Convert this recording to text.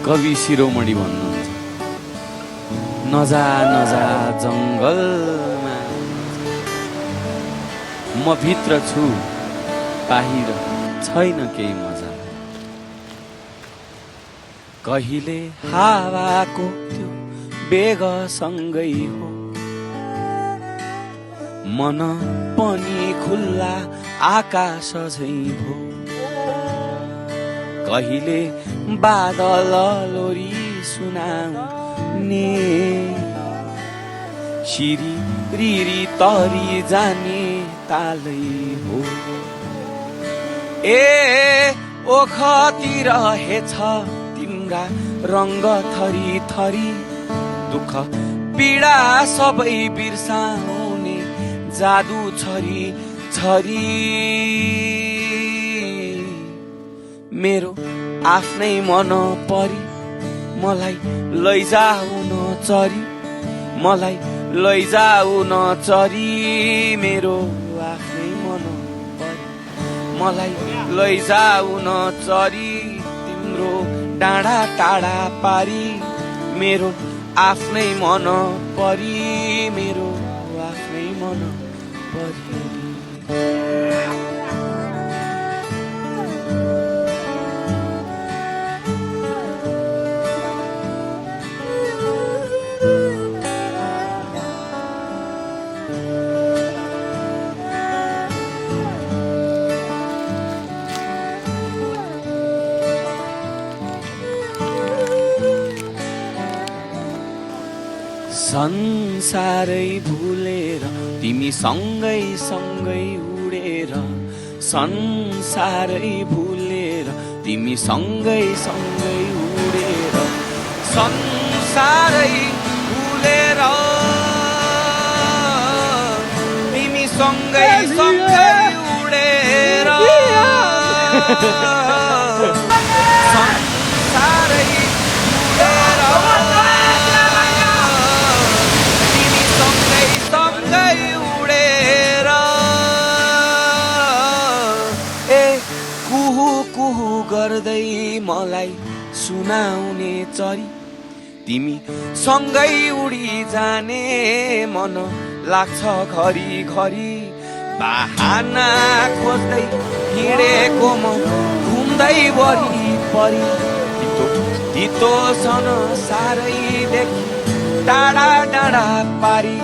कवि शिरोमणि भन्नुहुन्छ, नजा नजा जङ्गलमा, म भित्र छु बाहिर छैन केही मजा। कहिले हावाको त्यो बेगसँगै हो, मन पनि खुल्ला आकाश झैं हो। कहिले बादल लोरी सुनाउने, सिरी रिरी तरी जाने तालै हो। ए ओखतिर हेछ तिम्रा रङ्ग थरी थरी, दुःख पीडा सबै बिर्साउने जादु छरी छरी। मेरो आफ्नै मन परी मलाई लैजाऊ न चरी, मलाई लैजाऊ न चरी। मेरो आफ्नै मन परी मलाई लैजाऊ न चरी, तिम्रो डाँडा टाढा पारी। मेरो आफ्नै मन परी, मेरो आफ्नै मन परी। संसारै भुलेर तिमी सँगै सँगै उडेर, संसारै भुलेर तिमी सँगै सँगै उडेर, संसारै भुलेर तिमी सँगै सँगै उडेर, संसारै भुलेर गर्दै मलाई सुनाउने चरी। तिमी सँगै उडी जाने मन लाग्छ घरी घरी, बहाना खोज्दै हिँडेको म घुम्दै वरिपरि। तितो तितो सन सारैदेखि टाढा टाढा पारी,